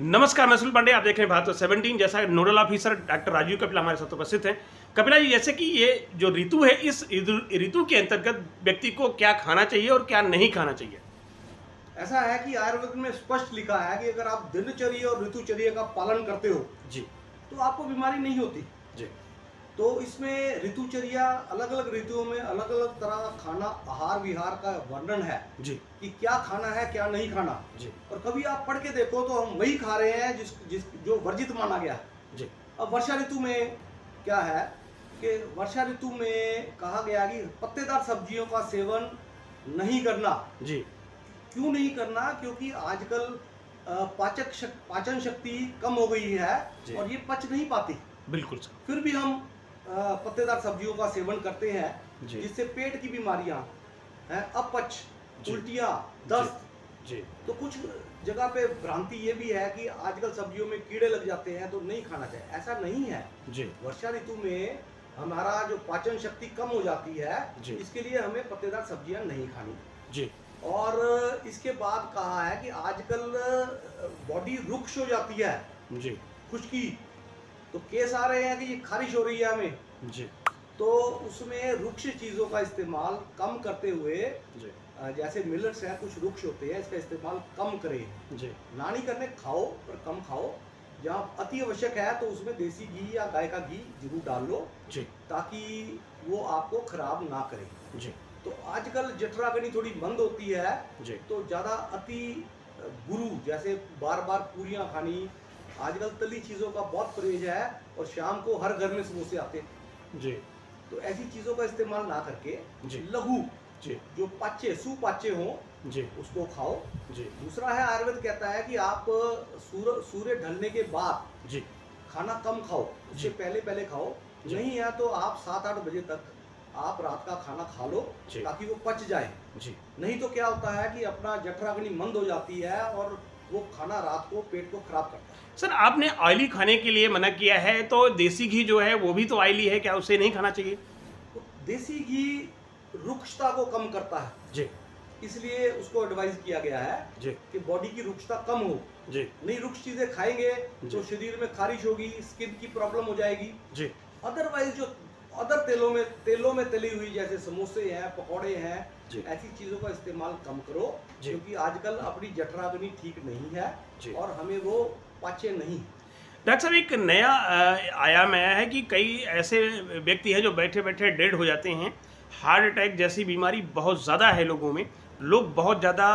नमस्कार, मैं सुनील पांडे, आप देख रहे हैं भारत 17। जैसा nodal officer doctor Rajiv Kapila हमारे साथ उपस्थित हैं। कपिला जी, जैसे कि ये जो ऋतु है, इस ऋतु के अंतर्गत व्यक्ति को क्या खाना चाहिए और क्या नहीं खाना चाहिए? ऐसा है कि आयुर्वेद में स्पष्ट लिखा है कि अगर आप दिनचर्या और ऋतुचर्या का पालन करते हो जी तो आपको बीमारी नहीं होती। जी तो इसमें ऋतुचर्या अलग अलग ऋतुओं में अलग अलग तरह का खाना आहार विहार का वर्णन है जी कि क्या खाना है क्या नहीं खाना। जी और कभी आप पढ़ के देखो तो हम वही खा रहे हैं जिस जो वर्जित माना गया है। जी अब वर्षा ऋतु में क्या है कि वर्षा ऋतु में कहा गया कि पत्तेदार सब्जियों का सेवन नहीं करना। जी क्यों नहीं करना? क्योंकि आजकल पाचन शक्ति कम हो गई है और ये पच नहीं पाती। बिल्कुल सर। फिर भी हम पत्तेदार सब्जियों का सेवन करते हैं जिससे पेट की बीमारियां हैं, अपच, उल्टियां, दस्त। जी तो कुछ जगह पे भ्रांति ये भी है कि आजकल सब्जियों में कीड़े लग जाते हैं तो नहीं खाना चाहिए। ऐसा नहीं है जी वर्षा ऋतु में हमारा जो पाचन शक्ति कम हो जाती है, इसके लिए हमें पत्तेदार सब्जियां नहीं खानी। जी और इसके बाद कहा है कि आजकल बॉडी रुक्ष हो जाती है, जी खुश्की, तो केस आ रहे हैं कि ये खारिश हो रही है हमें। जी तो उसमें रुक्ष चीज़ों का इस्तेमाल कम करते हुए, जैसे मिलेट्स हैं, कुछ रुक्ष होते हैं, इसका इस्तेमाल कम करें। जी ना नहीं करने, खाओ पर कम खाओ। जहाँ अति आवश्यक है तो उसमें देसी घी या गाय का घी जरूर डाल लो जी ताकि वो आपको खराब ना करे। जी तो आजकल जठराग्नि थोड़ी बंद होती है जी तो ज़्यादा अति गुरु जैसे बार बार पूरियां खानी, आजकल तली चीज़ों का बहुत परहेज है और शाम को हर घर में समोसे आते हैं। जी तो ऐसी चीज़ों का इस्तेमाल ना करके जी लघु जी जो पाचे सुपाचे हों जी उसको खाओ। जी दूसरा है, आयुर्वेद कहता है कि आप सूर्य ढलने के बाद जी खाना कम खाओ, उससे पहले पहले खाओ। नहीं है तो आप 7-8 बजे तक आप रात का खाना खा लो ताकि वो पच जाए। जी नहीं तो क्या होता है कि अपना जठराग्नि मंद हो जाती है और वो खाना रात को पेट को खराब करता है। सर, आपने ऑयली खाने के लिए मना किया है, तो देसी घी जो है वो भी तो ऑयली है, क्या उसे नहीं खाना चाहिए? तो देसी घी रुक्षता को कम करता है जी इसलिए उसको एडवाइस किया गया है जी कि बॉडी की रुक्षता कम हो। जी नहीं रुक्ष चीजें खाएंगे तो शरीर में खारिश होगी, स्किन की प्रॉब्लम हो जाएगी। जी अदरवाइज जो अदर तेलों में तली हुई जैसे समोसे हैं, पकौड़े हैं, ऐसी चीजों का इस्तेमाल कम करो क्योंकि आजकल अपनी जठराग्नि ठीक नहीं है और हमें वो पाचे नहीं। डॉक्टर साहब, एक नया आयाम आया है कि कई ऐसे व्यक्ति हैं जो बैठे बैठे डेड हो जाते हैं। हार्ट अटैक जैसी बीमारी बहुत ज़्यादा है लोगों में। लोग बहुत ज़्यादा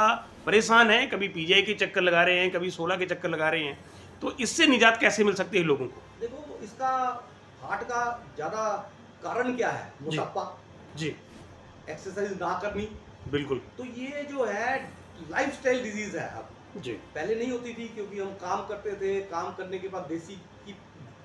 परेशान हैं, कभी पीजीआई के चक्कर लगा रहे हैं, कभी 16 के चक्कर लगा रहे हैं। तो इससे निजात कैसे मिल सकती है लोगों को? देखो, इसका हार्ट का ज़्यादा कारण क्या है? मोटापा जी, एक्सरसाइज ना करनी। बिल्कुल। तो ये जो है लाइफस्टाइल डिजीज है। अब जी पहले नहीं होती थी क्योंकि हम काम करते थे, काम करने के बाद देसी की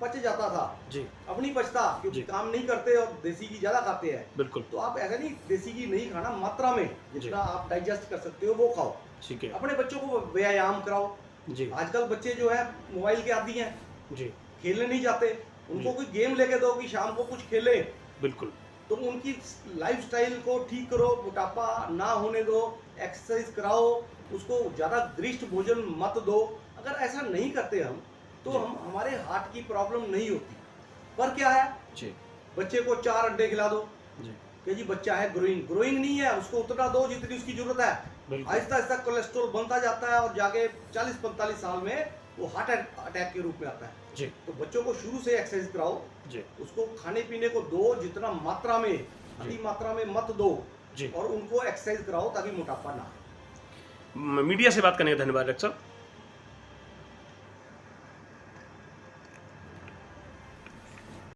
पच जाता था जी, अब नहीं पचता क्योंकि काम नहीं करते और देसी की ज़्यादा खाते हैं। बिल्कुल। तो आप ऐसा नहीं, देसी की नहीं खाना, मात्रा में जितना आप डाइजेस्ट कर सकते हो वो खाओ। ठीक है। अपने बच्चों को व्यायाम कराओ। जी आजकल बच्चे जो है मोबाइल के आदी हैं, जी, खेलने नहीं जाते। उनको कोई गेम लेके दो कि शाम को कुछ खेले। बिल्कुल। तो उनकी लाइफस्टाइल को ठीक करो, मोटापा ना होने दो, एक्सरसाइज कराओ, उसको ज़्यादा गरिष्ठ भोजन मत दो। अगर ऐसा नहीं करते हम तो हमारे हार्ट की प्रॉब्लम नहीं होती। पर क्या है जी, बच्चे को 4 अंडे खिला दो जी, कि जी बच्चा है ग्रोइंग नहीं है, उसको उतना दो जितनी उसकी जरूरत है। आहिस्ता आहिस्ता कोलेस्ट्रॉल बनता जाता है और जाके 40-45 साल में वो हार्ट अटैक के रूप में आता है जी। तो बच्चों को शुरू से एक्सरसाइज कराओ जी, उसको खाने पीने को दो जितना मात्रा में, अति मात्रा में मत दो जी। और उनको एक्सरसाइज कराओ ताकि मोटापा ना आए। मीडिया से बात करने का धन्यवाद डॉक्टर साहब।